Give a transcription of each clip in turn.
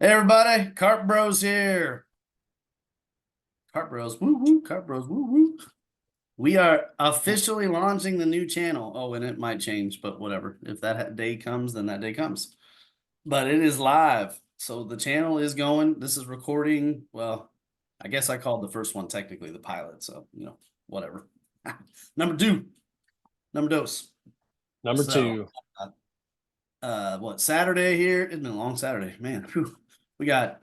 Hey everybody, Carp Bros here. Carp Bros, woo woo, Carp Bros, woo woo. We are officially launching the new channel. Oh, and it might change, but whatever. If that day comes, then that day comes. But it is live. So the channel is going. This is recording. Well, I guess I called the first one technically the pilot. So, whatever. Number two, number dos. Number So, two. what, Saturday here? It's been a long Saturday, man. Whew. We got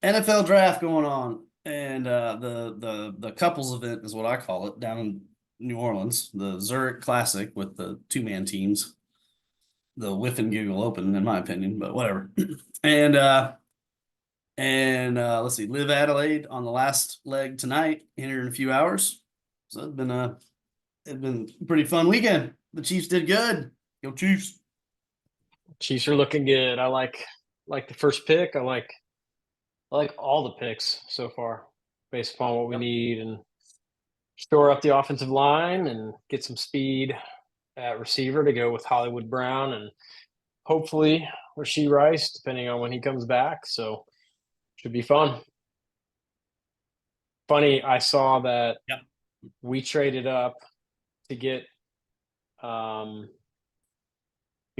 NFL draft going on, and the couples event is what I call it down in New Orleans, the Zurich Classic with the two-man teams, the Whiff and Giggle Open, in my opinion, but whatever. And let's see, Live Adelaide on the last leg tonight, here in a few hours. So it's been a pretty fun weekend. The Chiefs did good. Go Chiefs. Chiefs are looking good. I like the first pick. I like all the picks so far, based upon what we Yep. need and shore up the offensive line and get some speed at receiver to go with Hollywood Brown and hopefully Rasheed Rice, depending on when he comes back. So should be fun. Funny, I saw that Yep. we traded up to get um,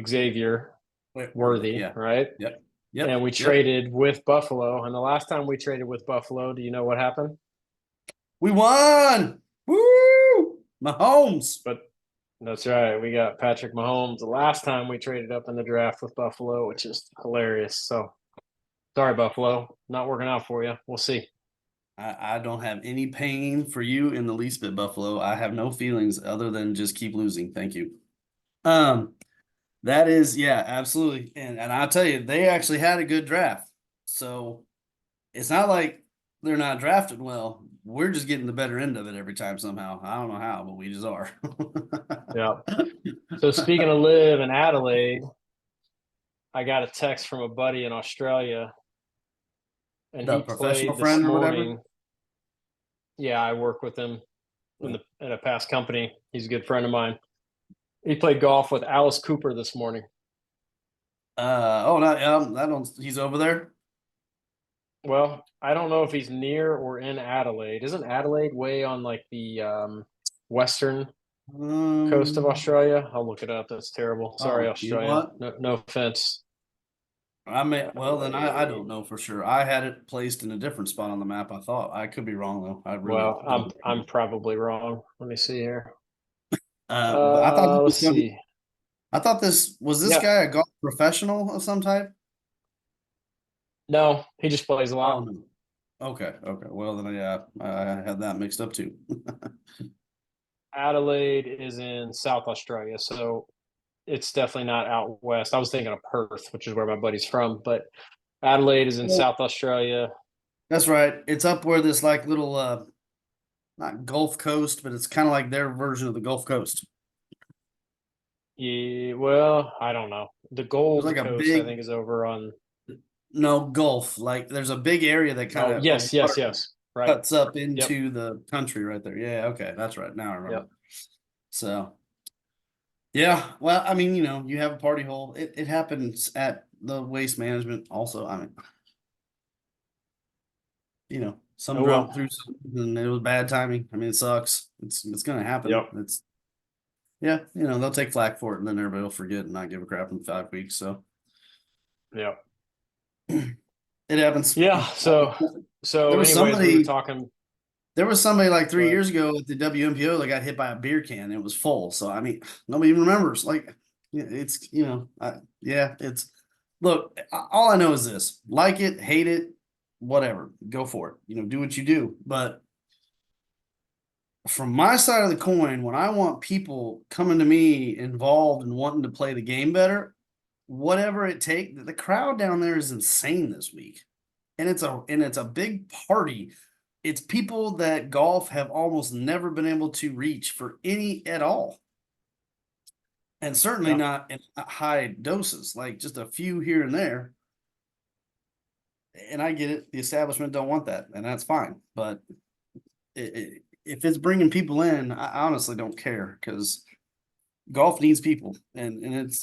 Xavier Wait, Worthy, yeah. right? Yep. And Yep. we Yep. traded with Buffalo. And the last time we traded with Buffalo, do you know what happened? We won. Woo! Mahomes. But that's right. We got Patrick Mahomes the last time we traded up in the draft with Buffalo, which is hilarious. So sorry, Buffalo. Not working out for you. We'll see. I don't have any pain for you in the least bit, Buffalo. I have no feelings other than just keep losing. Thank you. Um, that is, yeah, absolutely. And I'll tell you, they actually had a good draft. So it's not like they're not drafted well. We're just getting the better end of it every time somehow. I don't know how, but we just are. Yeah. So speaking of live in Adelaide, I got a text from a buddy in Australia and The he professional played this friend or whatever. morning. Yeah, I work with him Yeah. in a past company. He's a good friend of mine. He played golf with Alice Cooper this morning. Oh, not, I don't, he's over there. Well, I don't know if he's near or in Adelaide. Isn't Adelaide way on like the western coast of Um, Australia? I'll look it up. That's terrible. Sorry, oh, you know Australia. what? No offense. I may, well, then I don't Adelaide. know for sure. I had it placed in a different spot on the map. I thought I could be wrong though. I really Well, I'm don't. I'm probably wrong. Let me see here. But I thought Let's see. this was this Yeah, guy a golf professional of some type? no, he just plays a Oh lot. no. Okay, okay. Well then, yeah, I had that mixed up too. Adelaide is in South Australia, so it's definitely not out west. I was thinking of Perth, which is where my buddy's from, but Adelaide is in Well, South Australia. that's right. It's up where this like little not Gulf Coast, but it's kind of like their version of the Gulf Coast. Yeah, well, I don't know. The There's Gold like a Coast, I big think, is over on. no Gulf. Like there's a big area that kind Oh, of yes, yes, water yes. Right. cuts up Yep. into the country right there. Yeah, okay, that's right. Now I remember. Yep. So yeah, well, I mean, you have a party hole. It happens at the waste management also. I mean, some Oh drunk well. through something and it was bad timing. I mean, it sucks. It's gonna happen. Yep. It's yeah, they'll take flack for it and then everybody will forget and not give a crap in 5 weeks. So Yep. it happens. Yeah. So There so was anyways, we were somebody talking. there was somebody like Go 3 years ahead. ago at the WMPO that got hit by a beer can and it was full. So I mean, nobody even remembers. Like, yeah, it's yeah, it's look. All I know is this: like it, hate it, whatever, go for it. Do what you do. But from my side of the coin, when I want people coming to me involved and wanting to play the game better, whatever it takes, the crowd down there is insane this week, and it's a big party. It's people that golf have almost never been able to reach for any at all, and certainly Yeah. not in high doses, like just a few here and there. And I get it; the establishment don't want that, and that's fine. But if it's bringing people in, I honestly don't care because golf needs people, and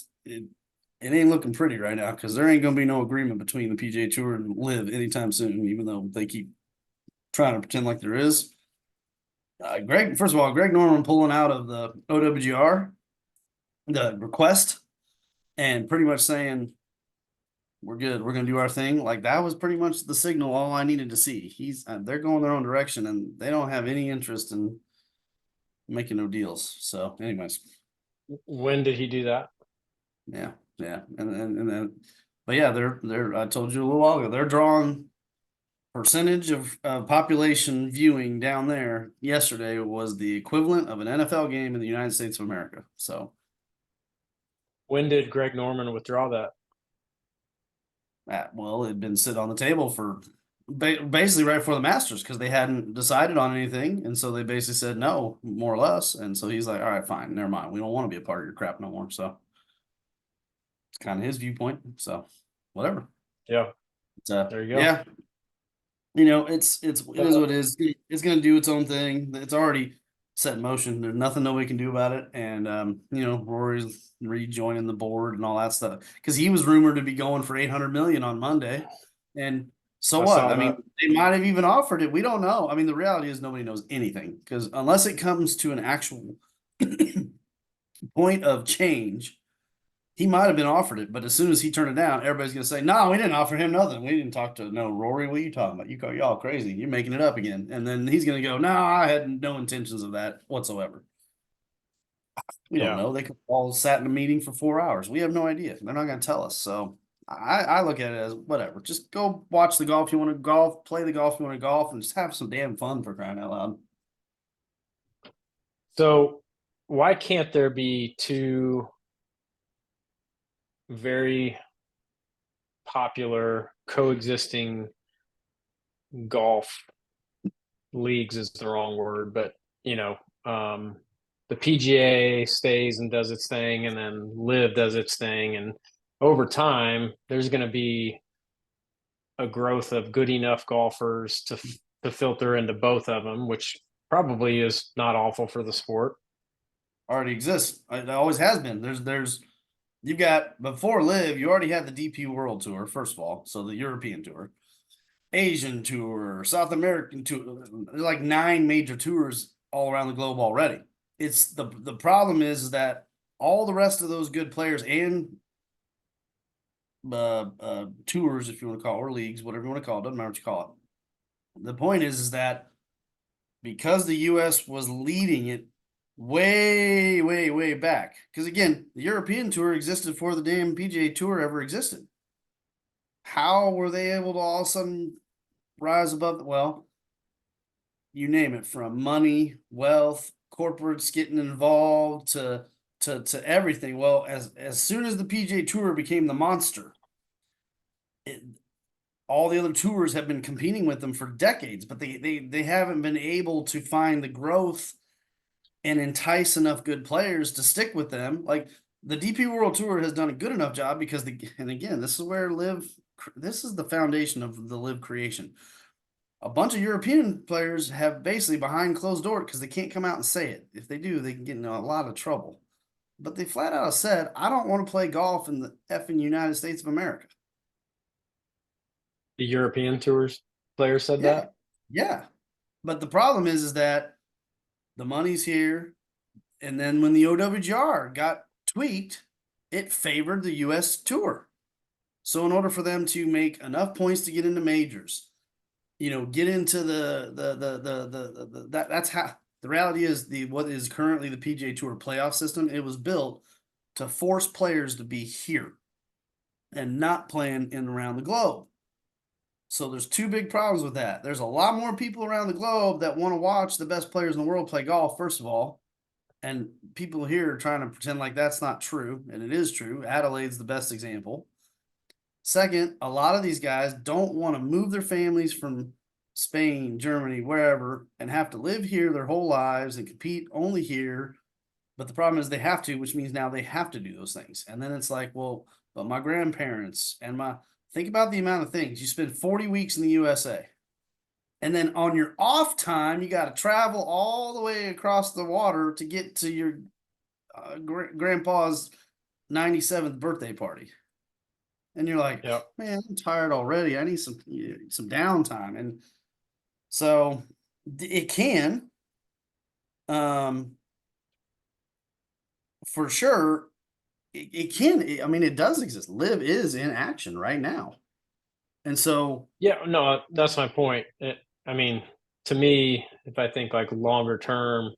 it ain't looking pretty right now because there ain't gonna be no agreement between the PGA Tour and Live anytime soon, even though they keep trying to pretend like there is. First of all, Greg Norman pulling out of the OWGR, the request, and pretty much saying we're good, we're gonna do our thing. Like that was pretty much the signal all I needed to see. They're going their own direction and they don't have any interest in making no deals. So, anyways, When did he do that? yeah, yeah, and then, but yeah, they're. I told you a little while ago, they're drawing percentage of population viewing down there. Yesterday was the equivalent of an NFL game in the United States of America. So, When did Greg Norman withdraw that? well, it'd been sit on the table for basically right before the Masters because they hadn't decided on anything, and so they basically said no, more or less. And so he's like, "All right, fine, never mind. We don't want to be a part of your crap no more." So it's kind of his viewpoint. So whatever. Yeah, It's, there you go. yeah, it is what it is. It's gonna do its own thing. It's already set in motion. There's nothing nobody can do about it. And Rory's rejoining the board and all that stuff because he was rumored to be going for 800 million on Monday. And so I what? saw I mean, that. they might have even offered it. We don't know. I mean, the reality is nobody knows anything because unless it comes to an actual point of change, he might have been offered it, but as soon as he turned it down, everybody's gonna say, "No, we didn't offer him nothing. We didn't talk to no Rory. What are you talking about? Y'all crazy. You're making it up again." And then he's gonna go, "No, I had no intentions of that whatsoever." We don't Yeah. know. They could all sat in a meeting for 4 hours. We have no idea. They're not gonna tell us. So I look at it as whatever. Just go watch the golf you want to golf, play the golf you want to golf, and just have some damn fun for crying out loud. So why can't there be two very popular coexisting golf leagues is the wrong word, but the PGA stays and does its thing, and then Live does its thing, and over time, there's going to be a growth of good enough golfers to filter into both of them, which probably is not awful for the sport. Already exists. It always has been. You've got before Live, you already had the DP World Tour, first of all, so the European Tour, Asian Tour, South American Tour. There's like 9 major tours all around the globe already. It's the problem is that all the rest of those good players and tours, if you want to call it, or leagues, whatever you want to call it, doesn't matter what you call it. The point is that because the U.S. was leading it way, way, way back. Because again, the European Tour existed before the damn PGA Tour ever existed. How were they able to all of a sudden rise above well, you name it, from money, wealth, corporates getting involved to everything. Well, as soon as the PGA Tour became the monster, it, all the other tours have been competing with them for decades, but they haven't been able to find the growth and entice enough good players to stick with them. Like the DP World Tour has done a good enough job because and again, this is where this is the foundation of the Live creation. A bunch of European players have basically behind closed door because they can't come out and say it. If they do, they can get in a lot of trouble. But they flat out said, I don't want to play golf in the effing United States of America. The European tours player said Yeah. that. Yeah. But the problem is that the money's here. And then when the OWGR got tweaked, it favored the US tour. So in order for them to make enough points to get into majors, get into that's how the reality is what is currently the PGA Tour playoff system. It was built to force players to be here and not playing in around the globe. So there's two big problems with that. There's a lot more people around the globe that want to watch the best players in the world play golf, first of all. And people here are trying to pretend like that's not true, and it is true. Adelaide's the best example. Second, a lot of these guys don't want to move their families from Spain, Germany, wherever, and have to live here their whole lives and compete only here. But the problem is they have to, which means now they have to do those things. And then it's like, well, but my grandparents and think about the amount of things. You spend 40 weeks in the USA. And then on your off time, you got to travel all the way across the water to get to your grandpa's 97th birthday party. And you're like, Yep. man, I'm tired already. I need some downtime. And so it can, um, for sure, it can. I mean, it does exist. Live is in action right now. And so, Yeah, no, that's my point. I mean, to me, if I think like longer term,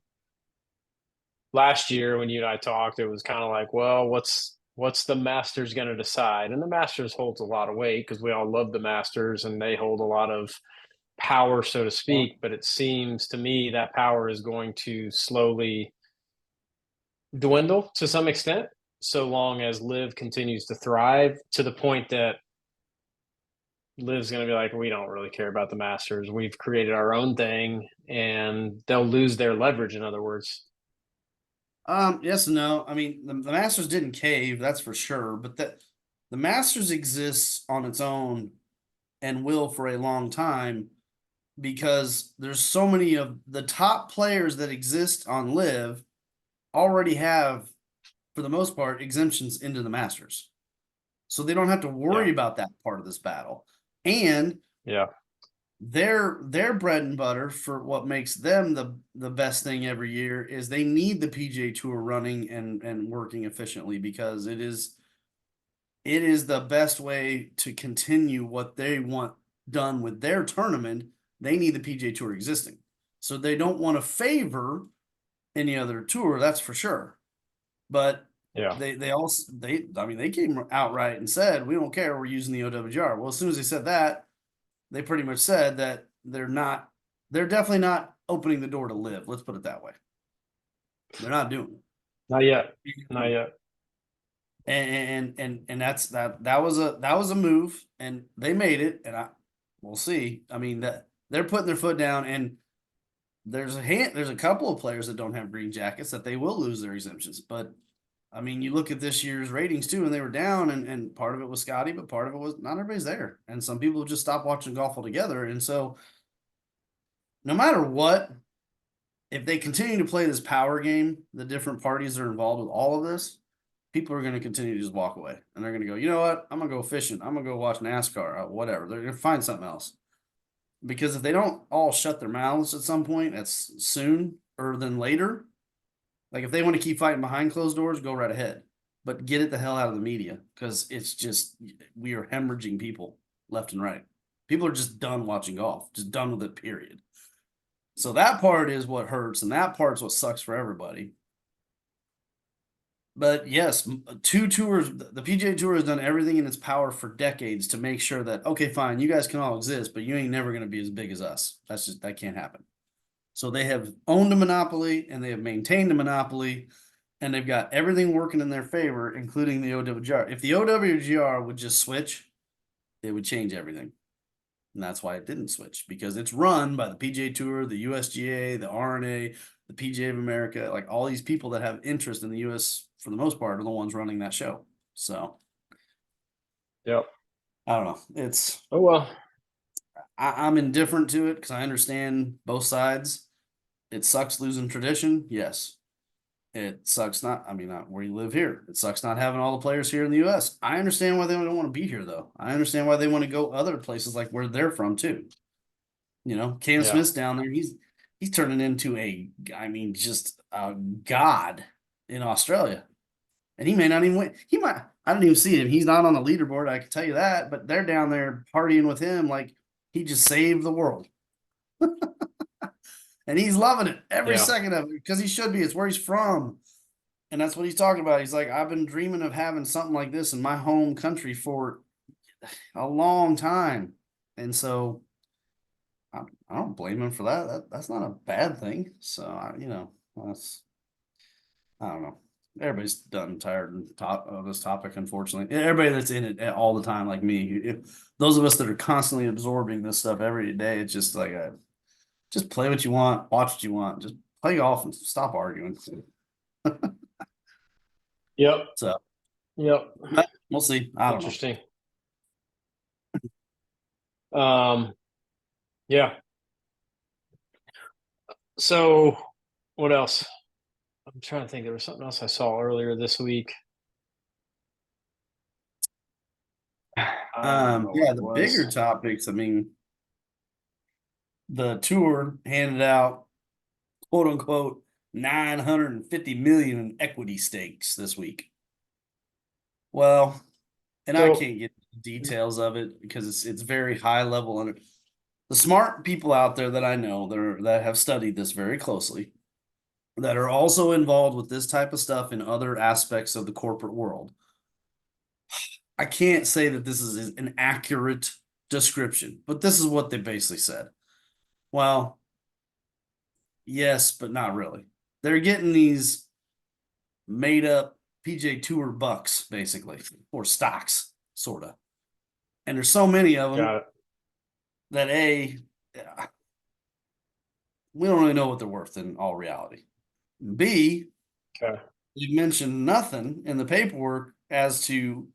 last year when you and I talked, it was kind of like, well, what's the Masters going to decide? And the Masters holds a lot of weight because we all love the Masters and they hold a lot of power, so to speak. But it seems to me that power is going to slowly dwindle to some extent, so long as Live continues to thrive to the point that Liv's going to be like, we don't really care about the Masters. We've created our own thing, and they'll lose their leverage. In other words, yes and no. I mean, the Masters didn't cave, that's for sure, but the Masters exists on its own and will for a long time because there's so many of the top players that exist on Live already have, for the most part, exemptions into the Masters. So they don't have to yeah, worry about that part of this battle. And yeah, their bread and butter for what makes them the best thing every year is they need the PGA Tour running and working efficiently because it is the best way to continue what they want done with their tournament. They need the PGA Tour existing. So they don't want to favor any other tour, that's for sure. But yeah, they also I mean they came outright and said we don't care, we're using the OWGR. Well, as soon as they said that, they pretty much said that they're definitely not opening the door to Live. Let's put it that way. They're not doing not yet, not it. yet. And that was a move, and they made it, and we'll see. I mean that they're putting their foot down, and there's a couple of players that don't have green jackets that they will lose their exemptions. But I mean, you look at this year's ratings too, and they were down, and part of it was Scotty, but part of it was not everybody's there, and some people just stopped watching golf altogether. And so, no matter what, if they continue to play this power game, the different parties that are involved with all of this, people are going to continue to just walk away, and they're going to go, you know what? I'm going to go fishing. I'm going to go watch NASCAR, whatever. They're going to find something else because if they don't all shut their mouths at some point, that's soon or than later. Like if they want to keep fighting behind closed doors, go right ahead, but get it the hell out of the media because it's just we are hemorrhaging people left and right. People are just done watching golf, just done with it. Period. So that part is what hurts, and that part's what sucks for everybody. But yes, two tours, the PGA Tour has done everything in its power for decades to make sure that, okay, fine, you guys can all exist, but you ain't never going to be as big as us. That can't happen. So they have owned a monopoly and they have maintained a monopoly, and they've got everything working in their favor, including the OWGR. If the OWGR would just switch, it would change everything. And that's why it didn't switch, because it's run by the PGA Tour, the USGA, the RNA, the PGA of America. Like all these people that have interest in the US for the most part are the ones running that show. So Yep. I don't know. Oh well. I'm indifferent to it because I understand both sides. It sucks losing tradition, yes. It sucks not. I mean, not where you live here. It sucks not having all the players here in the U.S. I understand why they don't want to be here, though. I understand why they want to go other places like where they're from too. Cam Yeah. Smith's down there. He's turning into I mean, just a god in Australia, and he may not even win. He might. I didn't even see him. He's not on the leaderboard. I can tell you that. But they're down there partying with him like he just saved the world, and he's loving it every Yeah. second of it because he should be. It's where he's from. And that's what he's talking about. He's like, I've been dreaming of having something like this in my home country for a long time. And so I don't blame him for that. That's not a bad thing. So, I don't know. Everybody's done tired and of this topic, unfortunately. Everybody that's in it all the time, like me, those of us that are constantly absorbing this stuff every day, it's just like, just play what you want, watch what you want, just play golf and stop arguing. Yep. So, Yep. we'll see. I don't know. Interesting. Um. Yeah. So, what else? I'm trying to think. There was something else I saw earlier this week. I don't know what Yeah, it the was. bigger topics, I mean, the tour handed out quote unquote 950 million in equity stakes this week. Well, and I So, can't get the details of it because it's very high level, and the smart people out there that I know that have studied this very closely, that are also involved with this type of stuff in other aspects of the corporate world. I can't say that this is an accurate description, but this is what they basically said. Well, yes, but not really. They're getting these made up PJ Tour bucks, basically, or stocks, sort of. And there's so many of got them it. that we don't really know what they're worth in all reality. B, Okay. you mentioned nothing in the paperwork as to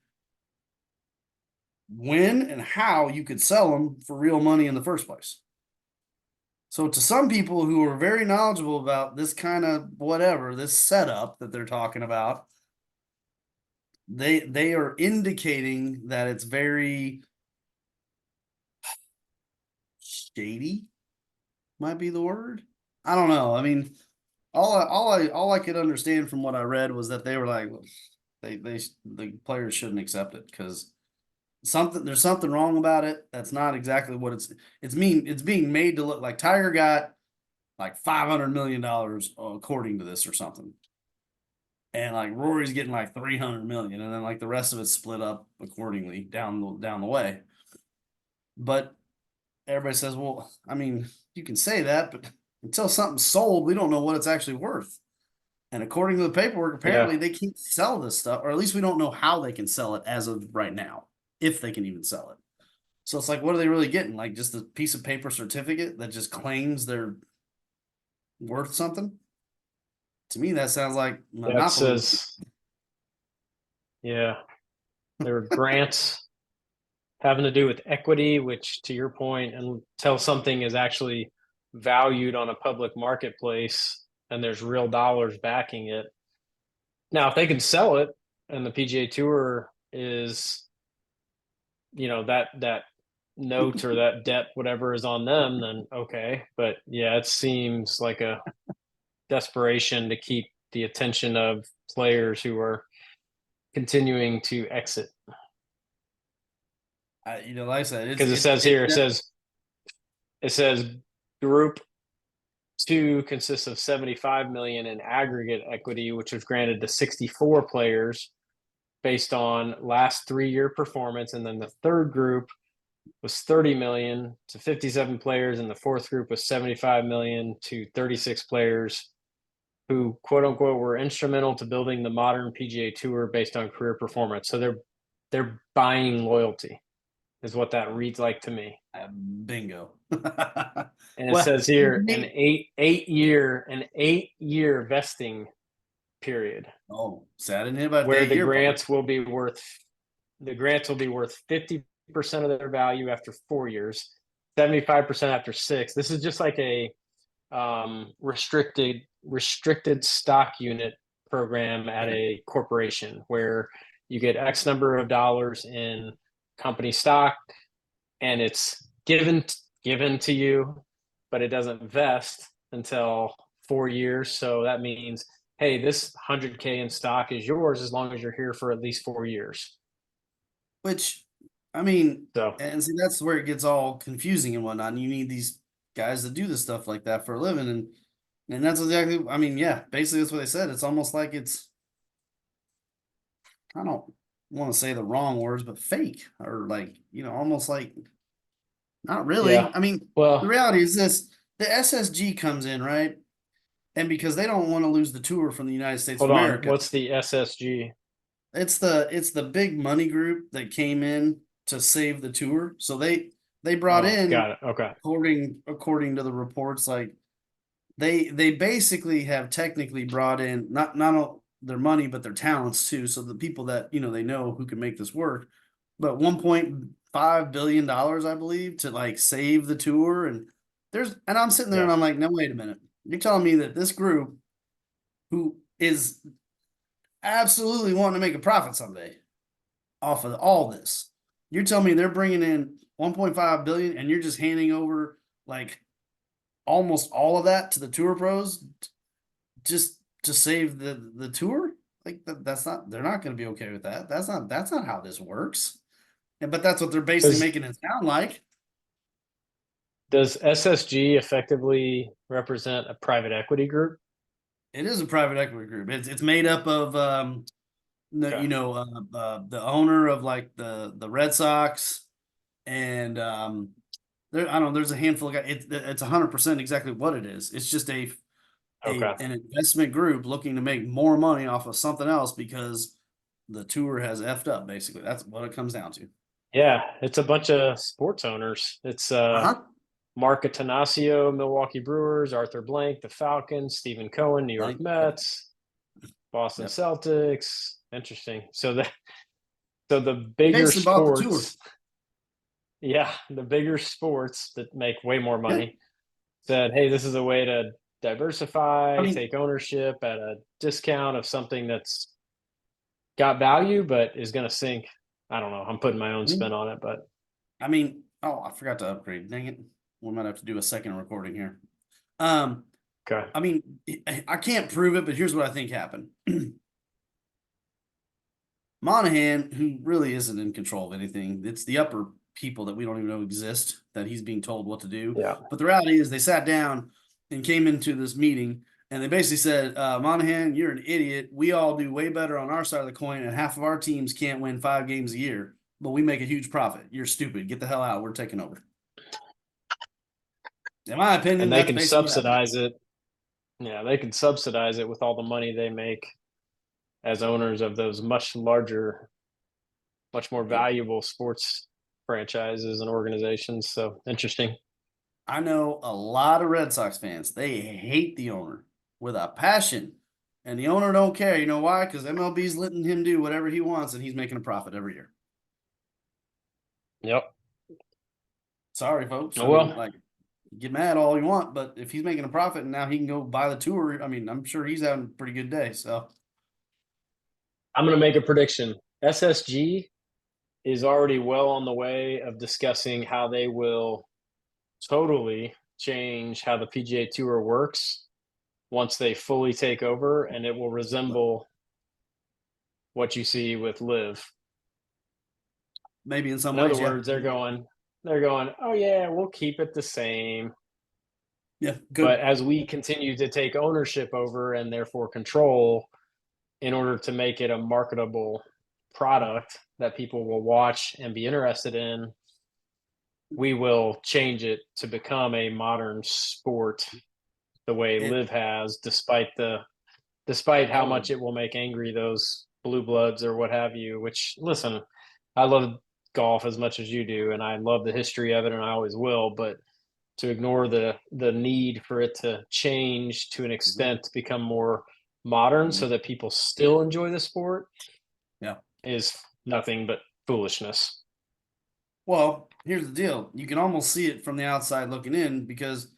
when and how you could sell them for real money in the first place. So to some people who are very knowledgeable about this kind of whatever, this setup that they're talking about, they are indicating that it's very shady, might be the word. I don't know. I mean, all I could understand from what I read was that they were like, the players shouldn't accept it because there's something wrong about it. That's not exactly what it's being made to look like Tiger got like $500 million according to this or something. And like Rory's getting like 300 million, and then like the rest of it's split up accordingly down the way. But everybody says, well, I mean, you can say that, but until something's sold, we don't know what it's actually worth. And according to the paperwork, Yeah. apparently they can't sell this stuff, or at least we don't know how they can sell it as of right now, if they can even sell it. So it's like, what are they really getting? Like just a piece of paper certificate that just claims they're worth something? To me, that sounds like Yeah. It monopoly. says, yeah, there were grants having to do with equity, which to your point, until something is actually valued on a public marketplace and there's real dollars backing it. Now, if they can sell it and the PGA Tour is, that note or that debt, whatever is on them, then okay. But yeah, it seems like a desperation to keep the attention of players who are continuing to exit. Like I said, Because it says here, it says group two consists of 75 million in aggregate equity, which was granted to 64 players based on last 3-year performance. And then the third group was 30 million to 57 players, and the fourth group was 75 million to 36 players who quote unquote were instrumental to building the modern PGA Tour based on career performance. So they're buying loyalty, is what that reads like to me. Bingo. And it Well, says here an eight year vesting period oh, sad. I didn't hear about where that year part. the grants will be worth 50% of their value after 4 years, 75% after six. This is just like a restricted stock unit program at a corporation where you get X number of dollars in company stock, and it's given to you, but it doesn't vest until 4 years. So that means, hey, this 100K in stock is yours as long as you're here for at least 4 years. Which, I mean, So and see, that's where it gets all confusing and whatnot. And you need these guys to do this stuff like that for a living, and that's exactly. I mean, yeah, basically that's what they said. It's almost like it's. I don't want to say the wrong words, but fake or like almost like not really. yeah, I mean, the well, reality is this: the SSG comes in, right? And because they don't want to lose the tour from the United States of hold on. America, What's the SSG? it's the big money group that came in to save the tour. So they brought Oh, in, got it. Okay. according to the reports, like they basically have technically brought in not all their money but their talents too. So the people that they know who can make this work. But $1.5 billion, I believe, to like save the tour. And I'm sitting there Yeah. and I'm like, no, wait a minute. You're telling me that this group who is absolutely wanting to make a profit someday off of all this, You're telling me they're bringing in 1.5 billion and you're just handing over like almost all of that to the tour pros just to save the tour? Like that's not, they're not going to be okay with that. That's not how this works. And but that's what they're basically Does making it sound like. does SSG effectively represent a private equity group? It is a private equity group. It's made up of Okay. the owner of like the Red Sox and there, I don't know, there's a handful of guys. It's 100% exactly what it is. It's just Okay. an investment group looking to make more money off of something else because the tour has effed up. Basically, that's what it comes down to. Yeah, it's a bunch of sports owners. It's Uh-huh. Mark Atanasio, Milwaukee Brewers, Arthur Blank, the Falcons, Stephen Cohen, New York Like, yep, Mets, Boston yep. Celtics. Interesting. So the He bigger basically bought the tour. sports, yeah, the bigger sports that make way more Yeah, money said, "Hey, this is a way to I diversify, mean, take ownership at a discount of something that's got value but is going to sink." I don't know. I'm putting my own spin on it, but oh, I forgot to upgrade. Dang it. We might have to do a second recording here. Um, okay. I mean, I can't prove it, but here's what I think happened. Monahan, who really isn't in control of anything, it's the upper people that we don't even know exist that he's being told what to do. Yeah. But the reality is, they sat down and came into this meeting and they basically said, Monahan, you're an idiot. We all do way better on our side of the coin, and half of our teams can't win 5 games a year, but we make a huge profit. You're stupid. Get the hell out. We're taking over. In my And opinion, they that's can basically what happened. subsidize it. Yeah, they can subsidize it with all the money they make as owners of those much larger, much more Yep. valuable sports franchises and organizations. So interesting. I know a lot of Red Sox fans. They hate the owner with a passion. And the owner don't care. You know why? Because MLB's letting him do whatever he wants and he's making a profit every year. Yep. Sorry, folks. Oh I mean, well, like, get mad all you want, but if he's making a profit and now he can go buy the tour, I mean, I'm sure he's having a pretty good day. So I'm going to make a prediction. SSG is already well on the way of discussing how they will totally change how the PGA Tour works once they fully take over, and it will resemble what you see with Live. maybe in some In other ways, yeah. words, they're going, oh yeah, we'll keep it the same. Yeah, But good. as we continue to take ownership over and therefore control, in order to make it a marketable product that people will watch and be interested in, we will change it to become a modern sport the way It, Live has, despite how oh, much it will make angry those blue bloods or what have you. Which, listen, I love golf as much as you do, and I love the history of it, and I always will. But to ignore the need for it to change to an mhm, extent to become more modern, mhm. so that people still enjoy the sport, Yeah. is nothing but foolishness. Well, here's the deal. You can almost see it from the outside looking in because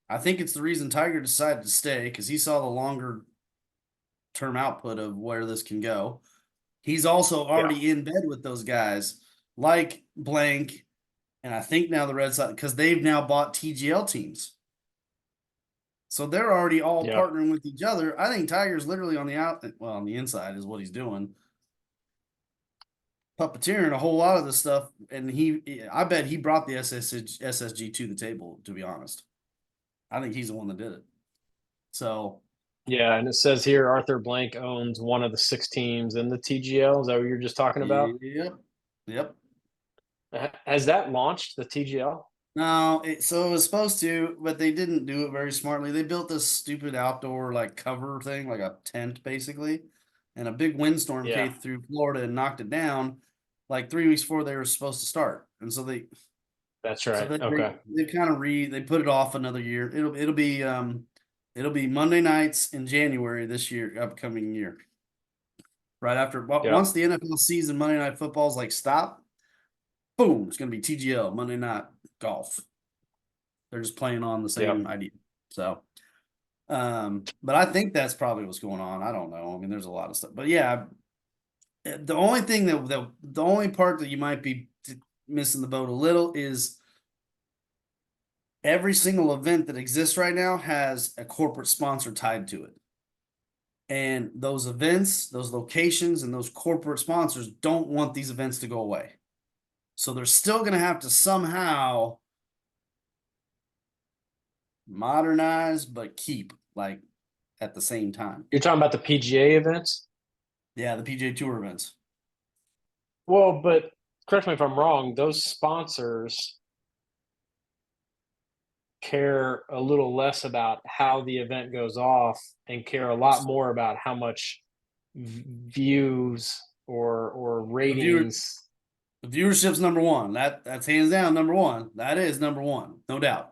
I think it's the reason Tiger decided to stay because he saw the longer term output of where this can go. He's also Yeah, already in bed with those guys like Blank, and I think now the Red Sox because they've now bought TGL teams. So they're already all yeah, partnering with each other. I think Tiger's literally on the well, on the inside is what he's doing, puppeteering a whole lot of this stuff. And I bet he brought the SSG to the table, to be honest. I think he's the one that did it. So, yeah. And it says here Arthur Blank owns one of the six teams in the TGL. Is that what you're just talking about? yep, yep. Has that launched the TGL? No, so it was supposed to, but they didn't do it very smartly. They built this stupid outdoor like cover thing, like a tent basically, and a big windstorm Yeah, came through Florida and knocked it down like 3 weeks before they were supposed to start. And so that's so right. they Okay. they kind of they put it off another year. It'll be Monday nights in January this year, upcoming year. Right after, but Yeah, once the NFL season, Monday Night Football's like stop, boom, it's gonna be TGL Monday Night Golf. They're just playing on the yeah. same idea. So, but I think that's probably what's going on. I don't know. I mean, there's a lot of stuff, but yeah, the only thing the only part that you might be missing the boat a little is every single event that exists right now has a corporate sponsor tied to it. And those events, those locations, and those corporate sponsors don't want these events to go away. So they're still going to have to somehow modernize, but keep like at the same time. You're talking about the PGA events? Yeah, the PGA Tour events. Well, but correct me if I'm wrong, those sponsors care a little less about how the event goes off and care a lot more about how much views or The viewer, ratings. the viewership's number one. That's hands down number one. That is number one, no doubt.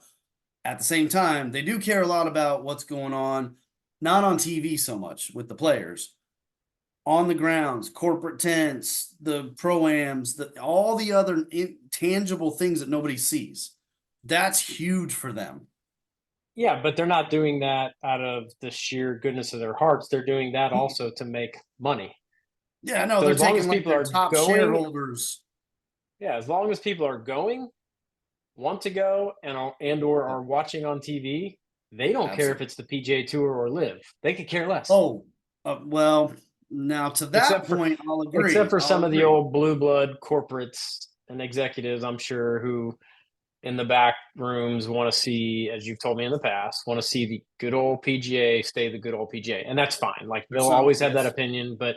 At the same time, they do care a lot about what's going on, not on TV so much with the players, on the grounds, corporate tents, the pro-ams, all the other intangible things that nobody sees. That's huge for them. Yeah, but they're not doing that out of the sheer goodness of their hearts. They're doing that also to make money. Yeah, no, So they're as long taking as like people their are top going, shareholders. yeah, as long as people are going, want to go, and or are watching on TV, they don't care if Absolutely. it's the PGA Tour or Live. They could care less. Oh, well, now to that except for point, I'll except agree. for I'll some of the agree. old blue blood corporates and executives, I'm sure, who in the back rooms want to see, as you've told me in the past, want to see the good old PGA stay the good old PGA, and that's fine. Like There's they'll some, always have that yes. opinion, but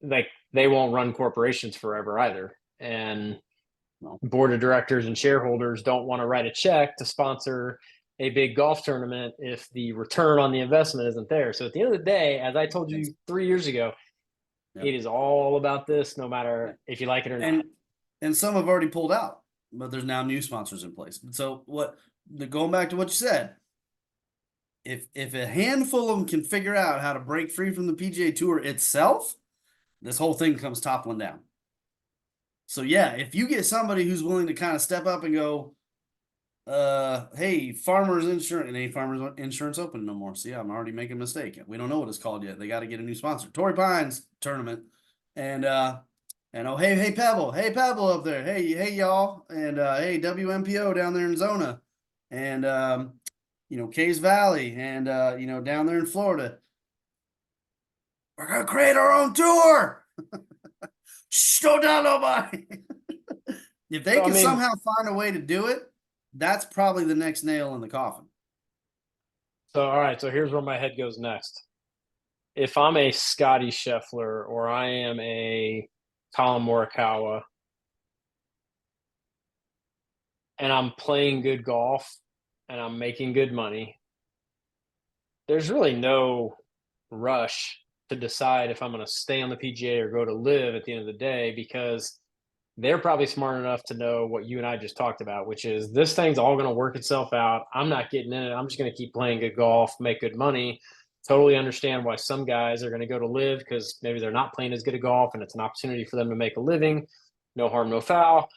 like they won't run corporations forever either. And No. board of directors and shareholders don't want to write a check to sponsor a big golf tournament if the return on the investment isn't there. So at the end of the day, as I told It's, you 3 years ago, yep. it is all about this, no Yeah. matter if you like it or not. And some have already pulled out, but there's now new sponsors in place. So going back to what you said, if a handful of them can figure out how to break free from the PGA Tour itself, this whole thing comes toppling down. So yeah, if you get somebody who's willing to kind of step up and go, hey, Farmers Insurance, and ain't Farmers Insurance open no more. So yeah, I'm already making a mistake. We don't know what it's called yet. They got to get a new sponsor. Torrey Pines tournament, and oh hey Pebble up there. Hey y'all, and hey WMPO down there in Zona, and Cays Valley, and down there in Florida. We're gonna create our own tour. Shh, don't tell nobody. If they So, I can mean, somehow find a way to do it, that's probably the next nail in the coffin. so all right. So here's where my head goes next. If I'm a Scotty Scheffler or I am a Colin Morikawa and I'm playing good golf and I'm making good money, there's really no rush to decide if I'm going to stay on the PGA or go to Live at the end of the day, because they're probably smart enough to know what you and I just talked about, which is this thing's all going to work itself out. I'm not getting in it. I'm just going to keep playing good golf, make good money. Totally understand why some guys are going to go to Live because maybe they're not playing as good a golf and it's an opportunity for them to make a living. No harm, no foul.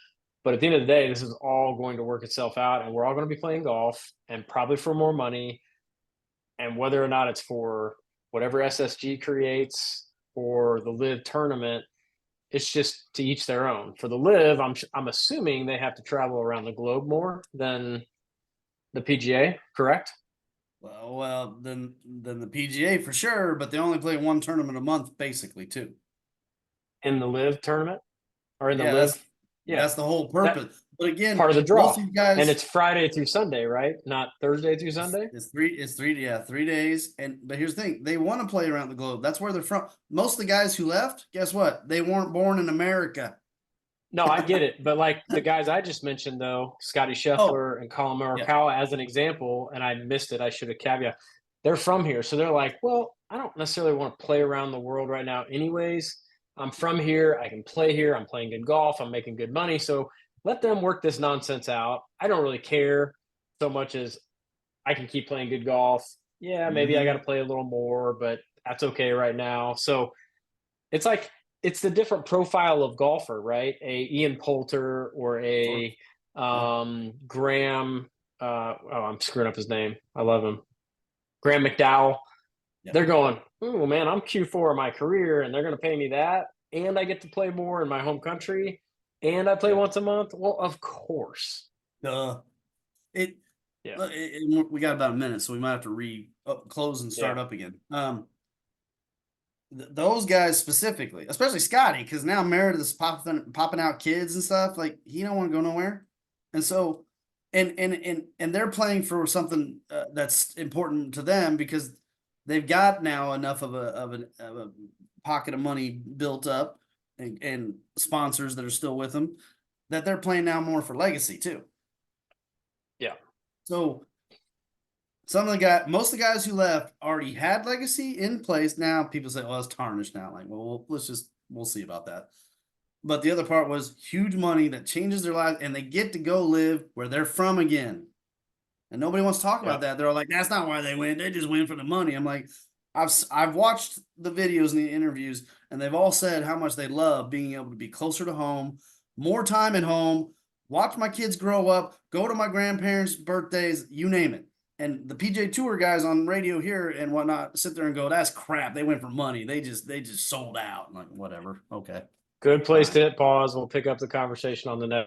But at the end of the day, this is all going to work itself out, and we're all going to be playing golf and probably for more money. And whether or not it's for whatever SSG creates or the Live tournament, it's just to each their own. For the Live, I'm assuming they have to travel around the globe more than the PGA, correct? Well, then the PGA for sure, but they only play one tournament a month, basically, too. In the Live tournament or in the Yeah, Live, yeah, that's the whole that purpose. But part again, of the most draw, of these and guys, it's Friday through Sunday, right? Not Thursday through Sunday. yeah, 3 days. But here's the thing: they want to play around the globe. That's where they're from. Most of the guys who left, guess what? They weren't born in America. No, I get it, but like the guys I just mentioned, though, Scotty Oh, Scheffler and Colin yeah, Morikawa, as an example, and I missed it. I should have caveat. They're from here, so they're like, well, I don't necessarily want to play around the world right now, anyways. I'm from here. I can play here. I'm playing good golf. I'm making good money. So let them work this nonsense out. I don't really care so much as I can keep playing good golf. Yeah, maybe I got to hmm play a little more, but that's okay right now. So it's like it's the different profile of golfer, right? A Ian Poulter or sure, a yeah, Graham. I'm screwing up his name. I love him. Graham McDowell. yeah, They're going, oh man, I'm Q4 of my career, and they're going to pay me that, and I get to play more in my home country, And I play Yeah. once a month. Well, of course. Duh. It, Yeah. we got about a minute, so we might have to close and start Yeah. up again. Those guys specifically, especially Scotty, because now Meredith's popping out kids and stuff. Like he don't want to go nowhere, and so and they're playing for something that's important to them because they've got now enough of a pocket of money built up and sponsors that are still with them that they're playing now more for legacy too. Yeah. So most of the guys who left already had legacy in place. Now people say, "Well, it's tarnished now." Like, well, we'll see about that. But the other part was huge money that changes their lives, and they get to go live where they're from again. And nobody wants to talk Yeah. about that. They're all like, "That's not why they win. They just win for the money." I'm like, I've watched the videos and the interviews, and they've all said how much they love being able to be closer to home, more time at home, watch my kids grow up, go to my grandparents' birthdays, you name it. And the PJ Tour guys on radio here and whatnot sit there and go, "That's crap. They went for money. They just sold out." I'm like, whatever. Okay, Good place fine. to hit pause. We'll pick up the conversation on the next